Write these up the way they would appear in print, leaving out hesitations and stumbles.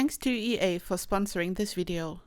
Thanks to EA for sponsoring this video.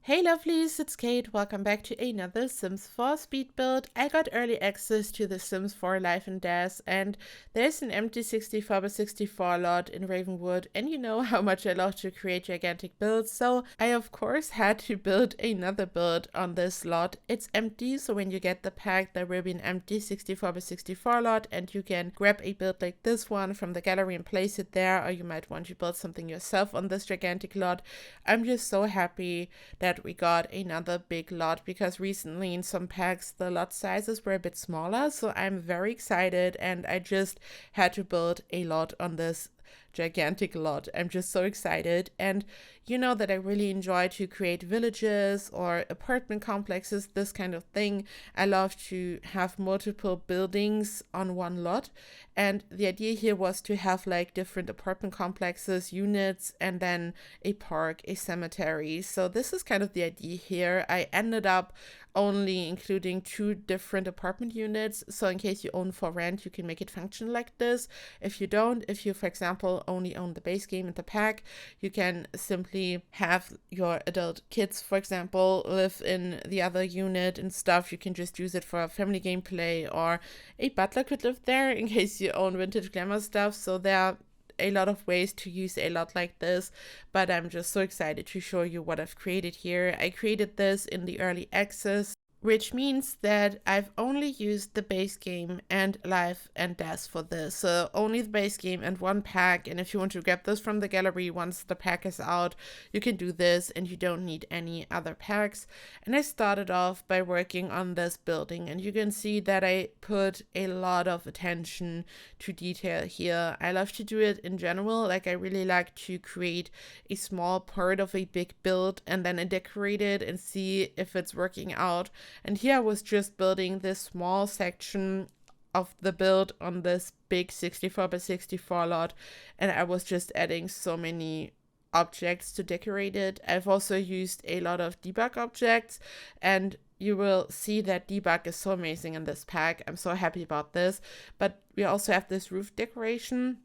Hey lovelies, it's Kate. Welcome back to another Sims 4 speed build. I got early access to the Sims 4 Life and Death, and there's an empty 64x64 lot in Ravenwood, and you know how much I love to create gigantic builds, so I of course had to build another build on this lot. It's empty, so when you get the pack there will be an empty 64x64 lot, and you can grab a build like this one from the gallery and place it there, or you might want to build something yourself on this gigantic lot. I'm just so happy that we got another big lot, because recently in some packs the lot sizes were a bit smaller, so I'm very excited and I just had to build a lot on this gigantic lot. I'm just so excited, and you know that I really enjoy to create villages or apartment complexes, this kind of thing. I love to have multiple buildings on one lot, and the idea here was to have like different apartment complexes, units, and then a park, a cemetery. So this is kind of the idea here. I ended up only including 2 different apartment units, so in case you own for rent you can make it function like this. If you don't, if you for example only own the base game and the pack, you can simply have your adult kids, for example, live in the other unit and stuff. You can just use it for family gameplay, or a butler could live there in case you own vintage glamour stuff. So there are a lot of ways to use a lot like this, but I'm just so excited to show you what I've created here. I created this in the early access, which means that I've only used the base game and Life and Death for this. So only the base game and 1 pack, and if you want to grab this from the gallery once the pack is out, you can do this and you don't need any other packs. And I started off by working on this building, and you can see that I put a lot of attention to detail here. I love to do it in general, like I really like to create a small part of a big build and then decorate it and see if it's working out. And here I was just building this small section of the build on this big 64x64 lot, and I was just adding so many objects to decorate it. I've also used a lot of debug objects, and you will see that debug is so amazing in this pack. I'm so happy about this. But we also have this roof decoration,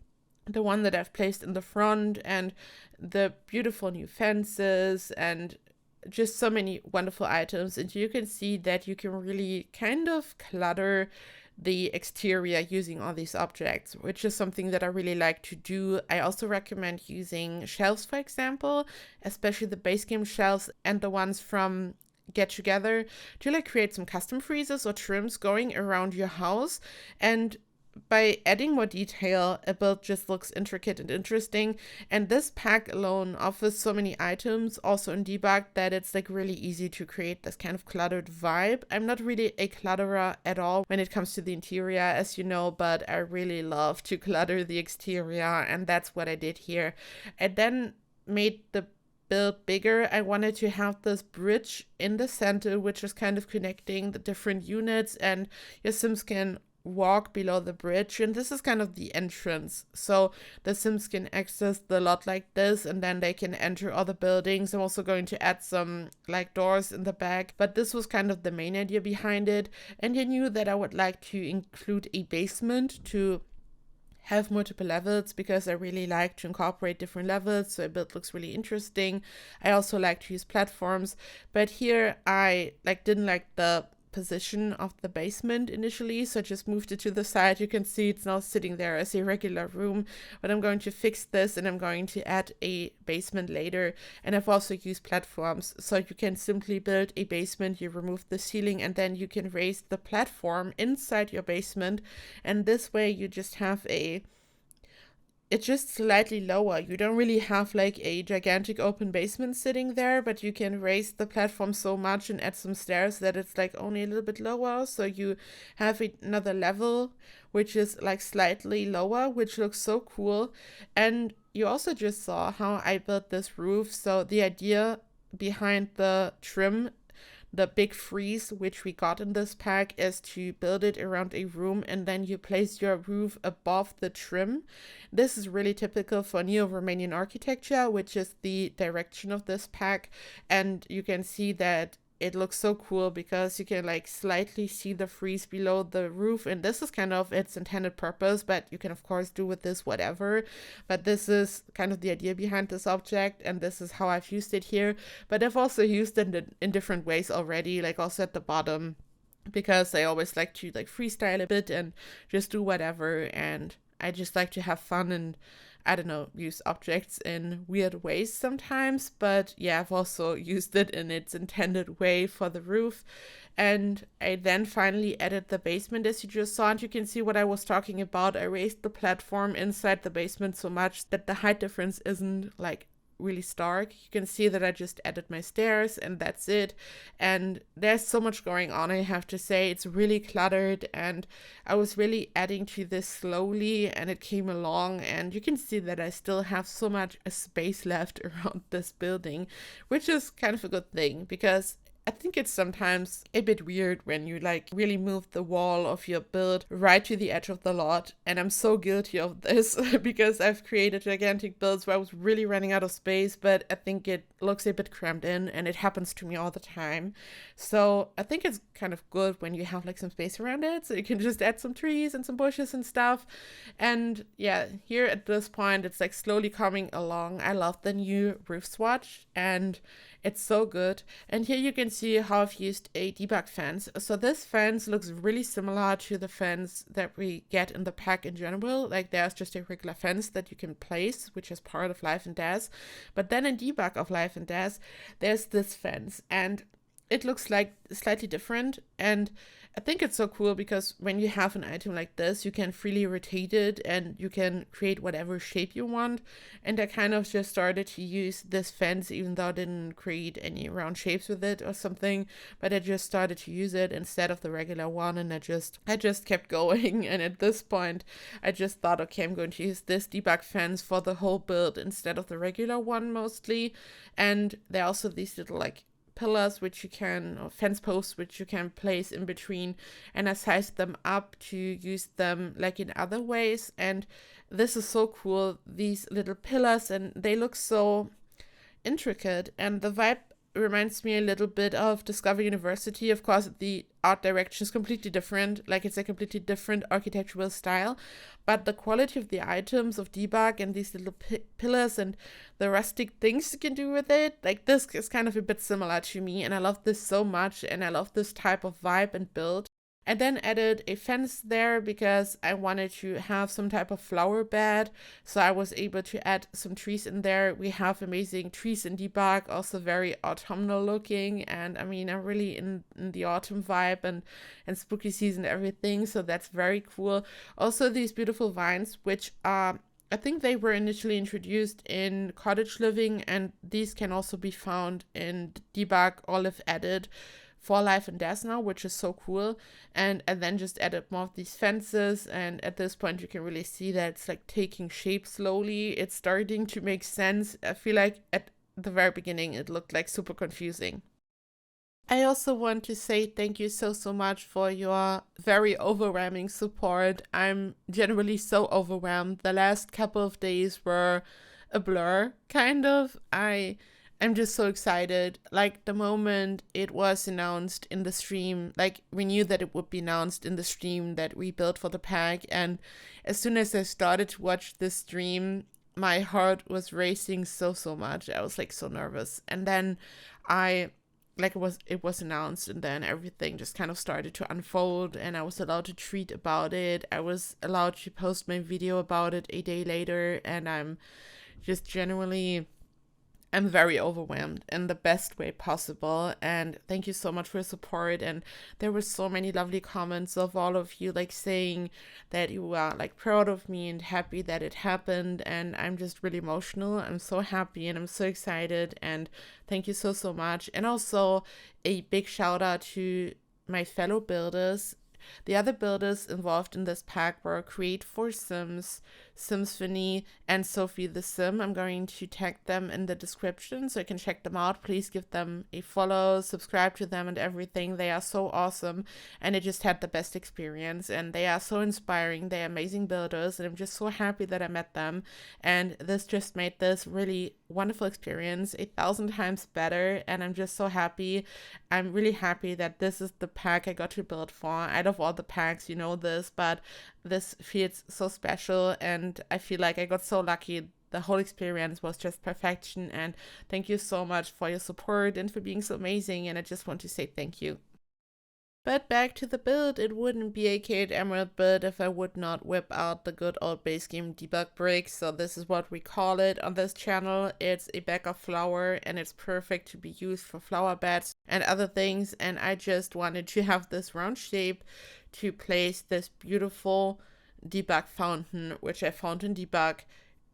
the one that I've placed in the front, and the beautiful new fences, and just so many wonderful items. And you can see that you can really kind of clutter the exterior using all these objects, which is something that I really like to do. I also recommend using shelves, for example, especially the base game shelves and the ones from Get Together, to like create some custom freezes or trims going around your house. And by adding more detail, a build just looks intricate and interesting. And this pack alone offers so many items, also in debug, that it's like really easy to create this kind of cluttered vibe. I'm not really a clutterer at all when it comes to the interior, as you know, but I really love to clutter the exterior, and that's what I did here. I then made the build bigger. I wanted to have this bridge in the center, which is kind of connecting the different units, and your Sims can walk below the bridge, and this is kind of the entrance, so the Sims can access the lot like this, and then they can enter other buildings. I'm also going to add some like doors in the back, but this was kind of the main idea behind it. And I knew that I would like to include a basement to have multiple levels, because I really like to incorporate different levels so a build looks really interesting. I also like to use platforms, but here I didn't like the position of the basement initially, so I just moved it to the side. You can see it's now sitting there as a regular room, but I'm going to fix this and I'm going to add a basement later. And I've also used platforms, so you can simply build a basement, you remove the ceiling, and then you can raise the platform inside your basement, and this way you just have it's just slightly lower. You don't really have like a gigantic open basement sitting there, but you can raise the platform so much and add some stairs that it's like only a little bit lower. So you have another level, which is like slightly lower, which looks so cool. And you also just saw how I built this roof. So the idea behind the trim the big freeze which we got in this pack is to build it around a room, and then you place your roof above the trim. This is really typical for Neo-Romanian architecture, which is the direction of this pack, and you can see that it looks so cool because you can like slightly see the frieze below the roof, and this is kind of its intended purpose, but you can of course do with this whatever. But this is kind of the idea behind this object, and this is how I've used it here. But I've also used it in different ways already, like also at the bottom, because I always like to like freestyle a bit and just do whatever, and I just like to have fun and, I don't know, use objects in weird ways sometimes. But yeah, I've also used it in its intended way for the roof. And I then finally added the basement, as you just saw, and you can see what I was talking about. I raised the platform inside the basement so much that the height difference isn't like really stark. You can see that I just added my stairs and that's it. And there's so much going on, I have to say. It's really cluttered, and I was really adding to this slowly, and it came along, and you can see that I still have so much space left around this building, which is kind of a good thing, because I think it's sometimes a bit weird when you like really move the wall of your build right to the edge of the lot. And I'm so guilty of this because I've created gigantic builds where I was really running out of space, but I think it looks a bit crammed in, and it happens to me all the time. So I think it's kind of good when you have like some space around it, so you can just add some trees and some bushes and stuff. And yeah, here at this point, it's like slowly coming along. I love the new roof swatch, and it's so good. And here you can see how I've used a debug fence. So this fence looks really similar to the fence that we get in the pack in general. Like there's just a regular fence that you can place, which is part of Life and Death. But then in debug of Life and Death, there's this fence, and it looks like slightly different. And I think it's so cool because when you have an item like this, you can freely rotate it and you can create whatever shape you want. And I kind of just started to use this fence, even though I didn't create any round shapes with it or something, but I just started to use it instead of the regular one, and I just kept going. And at this point, I just thought, okay, I'm going to use this debug fence for the whole build instead of the regular one mostly. And there are also these little like pillars which you can, or fence posts which you can place in between, and I sized them up to use them like in other ways. And this is so cool, these little pillars, and they look so intricate, and the vibe reminds me a little bit of Discover University. Of course, the art direction is completely different, like it's a completely different architectural style, but the quality of the items of debug and these little pillars and the rustic things you can do with it, like this is kind of a bit similar to me, and I love this so much, and I love this type of vibe and build. I then added a fence there because I wanted to have some type of flower bed, so I was able to add some trees in there. We have amazing trees in debug, also very autumnal looking, and I mean, I'm really in the autumn vibe and spooky season everything, so that's very cool. Also these beautiful vines, which are, I think they were initially introduced in cottage living, and these can also be found in debug Olive added for Life and Death now, which is so cool. And then just added more of these fences, and at this point you can really see that it's like taking shape slowly. It's starting to make sense. I feel like at the very beginning it looked like super confusing. I also want to say thank you so much for your very overwhelming support. I'm generally so overwhelmed. The last couple of days were a blur, kind of. I'm just so excited. Like the moment it was announced in the stream, like we knew that it would be announced in the stream that we built for the pack, and as soon as I started to watch the stream, my heart was racing so much. I was like so nervous. And then it was announced, and then everything just kind of started to unfold, and I was allowed to tweet about it. I was allowed to post my video about it a day later, and I'm very overwhelmed in the best way possible. And thank you so much for your support. And there were so many lovely comments of all of you like saying that you are like proud of me and happy that it happened. And I'm just really emotional. I'm so happy and I'm so excited. And thank you so much. And also a big shout out to my fellow builders. The other builders involved in this pack were Create for Sims, Symphony and Sophie the Sim. I'm going to tag them in the description so you can check them out. Please give them a follow, subscribe to them and everything. They are so awesome and I just had the best experience and they are so inspiring. They're amazing builders and I'm just so happy that I met them, and this just made this really wonderful experience 1,000 times better, and I'm just so happy. I'm really happy that this is the pack I got to build for. Out of all the packs, you know this, but this feels so special and I feel like I got so lucky. The whole experience was just perfection, and thank you so much for your support and for being so amazing, and I just want to say thank you. But back to the build, it wouldn't be a KateEmerald build if I would not whip out the good old base game debug brick. So this is what we call it on this channel. It's a bag of flour and it's perfect to be used for flower beds and other things. And I just wanted to have this round shape to place this beautiful debug fountain, which I found in debug,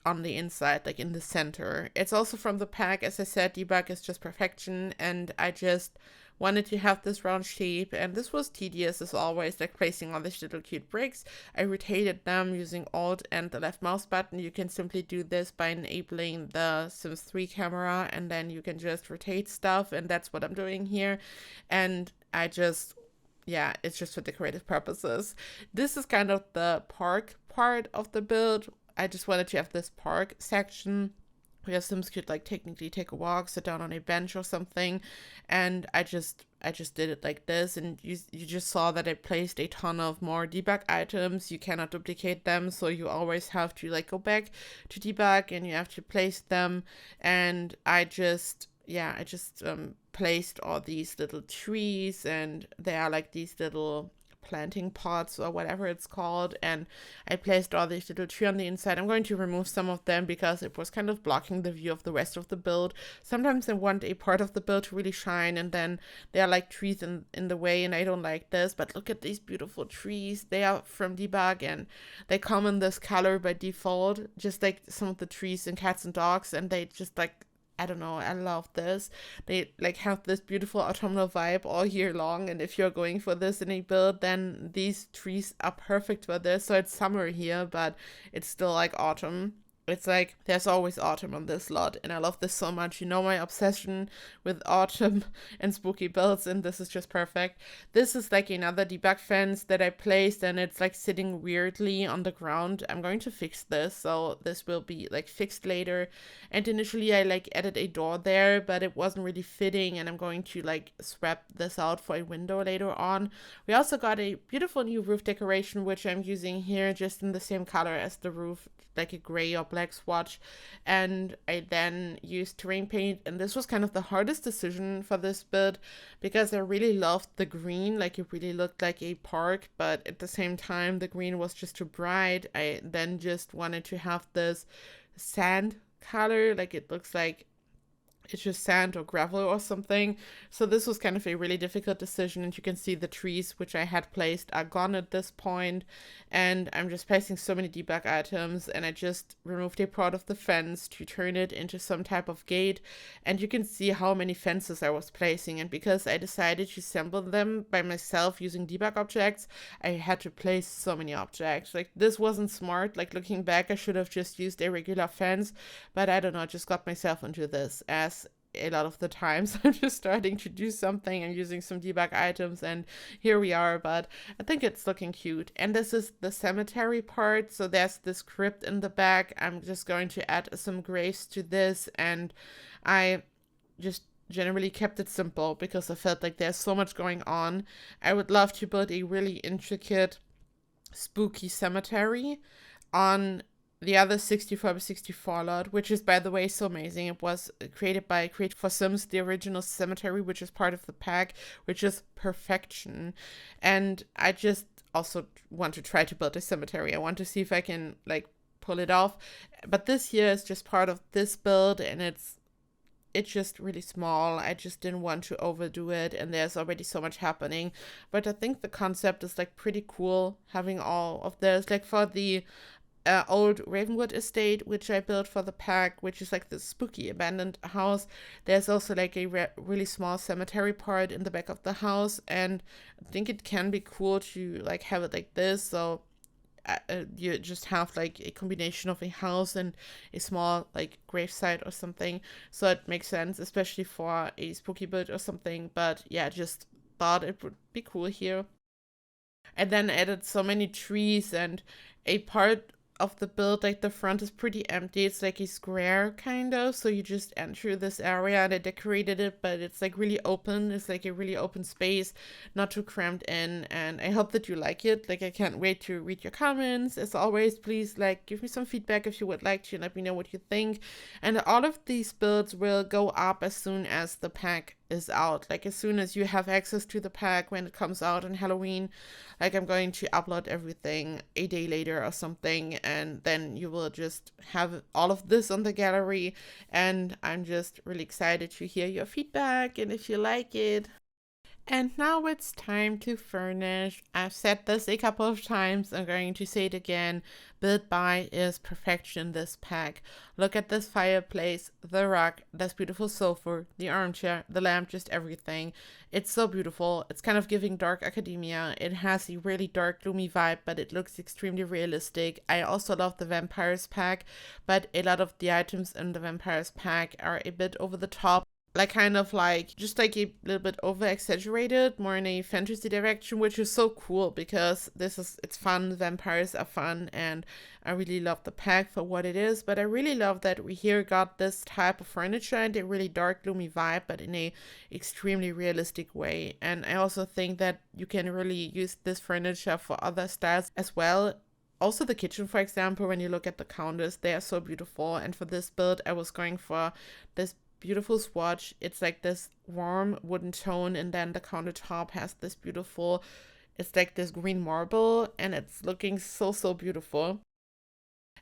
on the inside, like in the center. It's also from the pack. As I said, debug is just perfection, and I just wanted to have this round shape, and this was tedious as always, like placing all these little cute bricks. I rotated them using Alt and the left mouse button. You can simply do this by enabling the Sims 3 camera, and then you can just rotate stuff, and that's what I'm doing here. And I just, yeah, it's just for decorative purposes. This is kind of the park part of the build. I just wanted to have this park section where Sims could like technically take a walk, sit down on a bench or something, and I just did it like this, and you just saw that I placed a ton of more debug items. You cannot duplicate them, so you always have to like go back to debug and you have to place them. And I just placed all these little trees, and they are like these little planting pots or whatever it's called, and I placed all these little trees on the inside. I'm going to remove some of them because it was kind of blocking the view of the rest of the build. Sometimes I want a part of the build to really shine, and then there are like trees in the way, and I don't like this. But look at these beautiful trees. They are from debug and they come in this color by default, just like some of the trees in Cats and Dogs, and they just like, I don't know, I love this. They like have this beautiful autumnal vibe all year long, and if you're going for this in a build, then these trees are perfect for this. So it's summer here, but it's still like autumn. It's like there's always autumn on this lot, and I love this so much. You know my obsession with autumn and spooky builds, and this is just perfect. This is like another debug fence that I placed, and it's like sitting weirdly on the ground. I'm going to fix this, so this will be like fixed later. And initially I like added a door there, but it wasn't really fitting, and I'm going to like swap this out for a window later on. We also got a beautiful new roof decoration, which I'm using here just in the same color as the roof, like a gray or black swatch, and I then used terrain paint, and this was kind of the hardest decision for this build because I really loved the green, like it really looked like a park, but at the same time the green was just too bright. I then just wanted to have this sand color, like it looks like it's just sand or gravel or something. So this was kind of a really difficult decision, and you can see the trees which I had placed are gone at this point, and I'm just placing so many debug items, and I just removed a part of the fence to turn it into some type of gate, and you can see how many fences I was placing. And because I decided to assemble them by myself using debug objects, I had to place so many objects. Like this wasn't smart. Like looking back, I should have just used a regular fence, but I don't know, just got myself into this, as a lot of the times I'm just starting to do something and using some debug items, and here we are. But I think it's looking cute. And this is the cemetery part, so there's this crypt in the back. I'm just going to add some graves to this, and I just generally kept it simple because I felt like there's so much going on. I would love to build a really intricate spooky cemetery on the other 64x64 lot, which is, by the way, so amazing. It was created by Create for Sims, the original cemetery, which is part of the pack, which is perfection. And I just also want to try to build a cemetery. I want to see if I can like pull it off. But this here is just part of this build, and it's just really small. I just didn't want to overdo it, and there's already so much happening. But I think the concept is like pretty cool, having all of this. Like for the old Ravenwood estate, which I built for the pack, which is like the spooky abandoned house, there's also like a really small cemetery part in the back of the house, and I think it can be cool to like have it like this. So you just have like a combination of a house and a small like gravesite or something. So it makes sense, especially for a spooky build or something. But yeah, just thought it would be cool here. And then added so many trees, and a part of the build, like the front is pretty empty. It's like a square kind of, so you just enter this area, and I decorated it, but it's like really open. It's like a really open space, not too cramped in, and I hope that you like it. Like, I can't wait to read your comments. As always, please like give me some feedback if you would like to, and let me know what you think. And all of these builds will go up as soon as the pack is out. Like, as soon as you have access to the pack when it comes out on Halloween, like, I'm going to upload everything a day later or something, and then you will just have all of this on the gallery. And I'm just really excited to hear your feedback and if you like it. And now it's time to furnish. I've said this a couple of times. I'm going to say it again. Build by is perfection, this pack. Look at this fireplace, the rug, this beautiful sofa, the armchair, the lamp, just everything. It's so beautiful. It's kind of giving dark academia. It has a really dark, gloomy vibe, but it looks extremely realistic. I also love the vampires pack, but a lot of the items in the vampires pack are a bit over the top. Like, kind of like just like a little bit over exaggerated, more in a fantasy direction, which is so cool because it's fun. Vampires are fun, and I really love the pack for what it is. But I really love that we here got this type of furniture and a really dark, gloomy vibe, but in a extremely realistic way. And I also think that you can really use this furniture for other styles as well. Also, the kitchen, for example, when you look at the counters, they are so beautiful. And for this build, I was going for this beautiful swatch. It's like this warm wooden tone, and then the countertop has this beautiful, it's like this green marble, and it's looking so beautiful.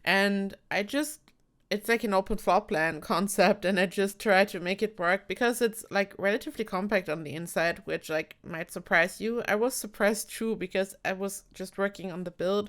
And it's like an open floor plan concept, and I just try to make it work because it's like relatively compact on the inside, which like might surprise you. I was surprised too because I was just working on the build.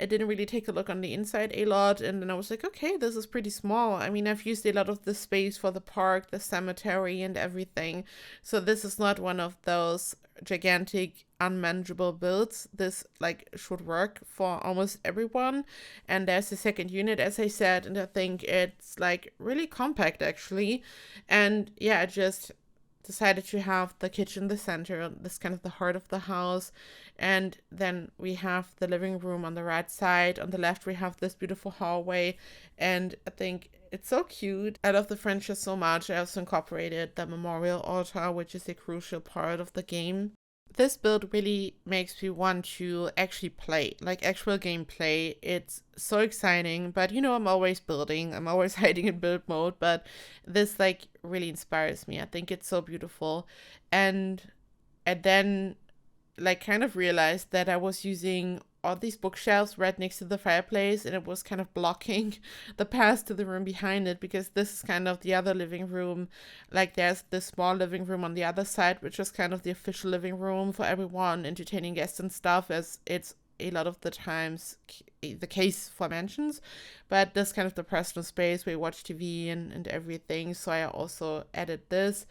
I didn't really take a look on the inside a lot, and then I was like, okay, this is pretty small. I mean, I've used a lot of the space for the park, the cemetery, and everything. So this is not one of those gigantic, unmanageable builds. This like should work for almost everyone. And there's a second unit, as I said, and I think it's like really compact actually. And yeah, I just decided to have the kitchen the center, this kind of the heart of the house. And then we have the living room on the right side. On the left, we have this beautiful hallway. And I think it's so cute. I love the furniture so much. I also incorporated the memorial altar, which is a crucial part of the game. This build really makes me want to actually play, like actual gameplay. It's so exciting, but you know, I'm always building. I'm always hiding in build mode, but this like really inspires me. I think it's so beautiful. And then like kind of realized that I was using all these bookshelves right next to the fireplace, and it was kind of blocking the path to the room behind it, because this is kind of the other living room. Like, there's this small living room on the other side, which is kind of the official living room for everyone, entertaining guests and stuff, as it's a lot of the times the case for mansions. But this kind of the personal space where you watch TV and everything. So I also added this,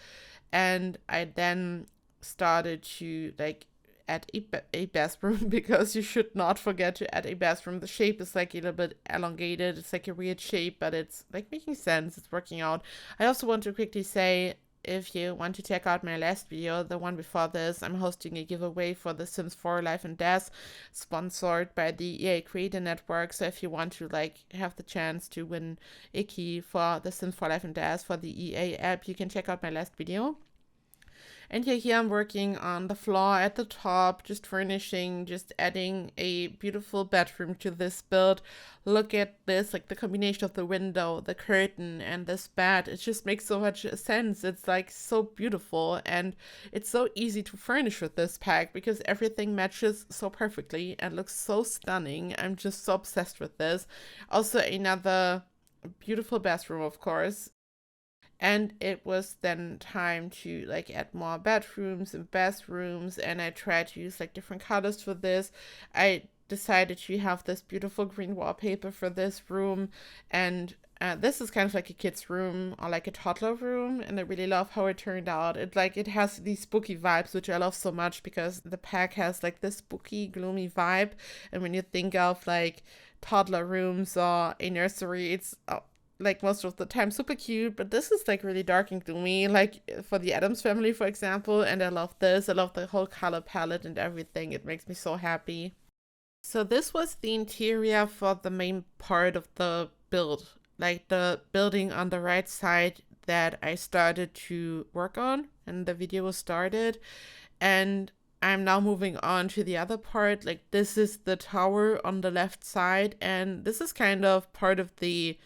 and I then started to like add a bathroom because you should not forget to add a bathroom. The shape is like a little bit elongated. It's like a weird shape, but it's like making sense. It's working out. I also want to quickly say, if you want to check out my last video, the one before this, I'm hosting a giveaway for The Sims 4 Life and Death, sponsored by the EA Creator Network. So if you want to like have the chance to win a key for The Sims 4 Life and Death for the EA app, you can check out my last video. And yeah, here I'm working on the floor at the top, just furnishing, just adding a beautiful bedroom to this build. Look at this, like the combination of the window, the curtain, and this bed. It just makes so much sense. It's like so beautiful, and it's so easy to furnish with this pack because everything matches so perfectly and looks so stunning. I'm just so obsessed with this. Also, another beautiful bathroom, of course. And it was then time to like add more bedrooms and bathrooms, and I tried to use like different colors for this. I decided to have this beautiful green wallpaper for this room, and This is kind of like a kid's room or like a toddler room, and I really love how it turned out. It has these spooky vibes, which I love so much because the pack has like this spooky, gloomy vibe. And when you think of like toddler rooms or a nursery, it's like most of the time super cute, but this is like really dark and gloomy, like for the Addams Family, for example. And I love this. I love the whole color palette and everything. It makes me so happy. So this was the interior for the main part of the build, like the building on the right side that I started to work on and the video was started. And I'm now moving on to the other part. Like this is the tower on the left side, and this is kind of part of the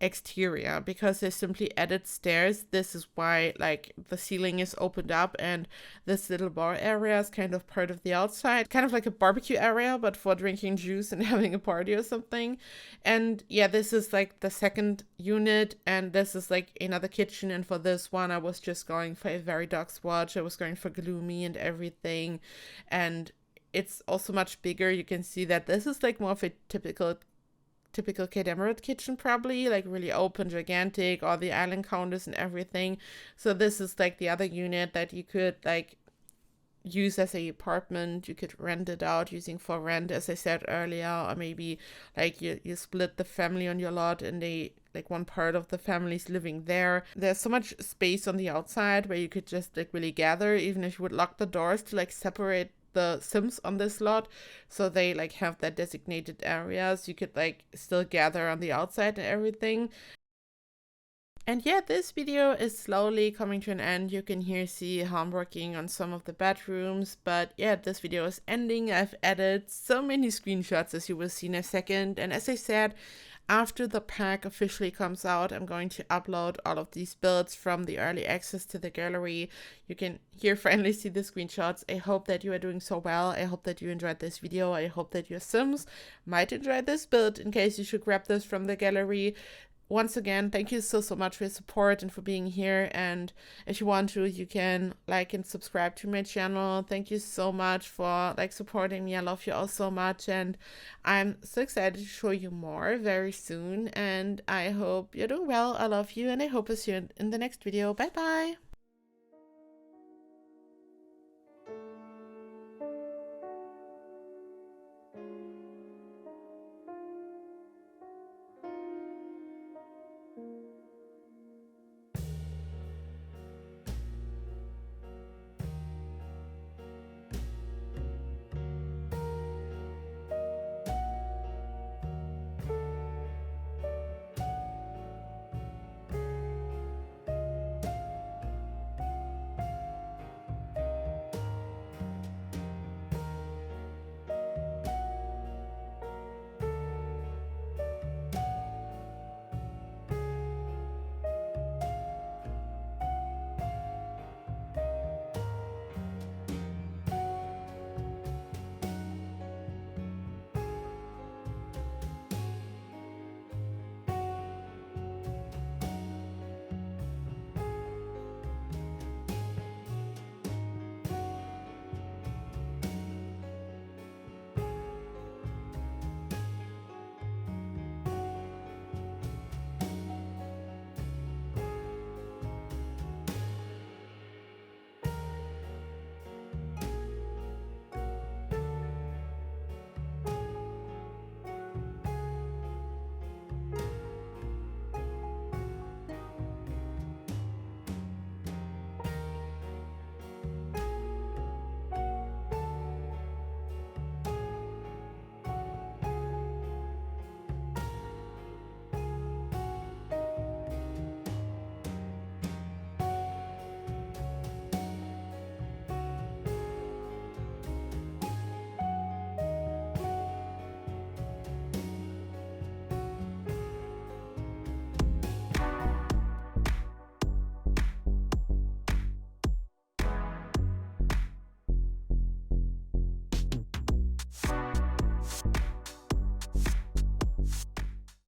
exterior because they simply added stairs. This is why like the ceiling is opened up, and this little bar area is kind of part of the outside, kind of like a barbecue area but for drinking juice and having a party or something. And yeah, this is like the second unit, and this is like another kitchen. And for this one I was just going for a very dark swatch. I was going for gloomy and everything, and it's also much bigger. You can see that this is like more of a typical KateEmerald kitchen, probably like really open, gigantic, all the island counters and everything. So this is like the other unit that you could like use as a apartment. You could rent it out using for rent, as I said earlier, or maybe like you split the family on your lot and they like one part of the family's living there. There's so much space on the outside where you could just like really gather, even if you would lock the doors to like separate the Sims on this lot, so they like have that designated areas. You could like still gather on the outside and everything. And yeah, this video is slowly coming to an end. You can here see how I'm working on some of the bedrooms, but yeah, this video is ending. I've added so many screenshots, as you will see in a second, and as I said, after the pack officially comes out, I'm going to upload all of these builds from the early access to the gallery. You can here finally see the screenshots. I hope that you are doing so well. I hope that you enjoyed this video. I hope that your Sims might enjoy this build in case you should grab this from the gallery. Once again, thank you so much for your support and for being here. And if you want to, you can like and subscribe to my channel. Thank you so much for like supporting me. I love you all so much, and I'm so excited to show you more very soon. And I hope you're doing well. I love you, and I hope to see you in the next video. Bye bye.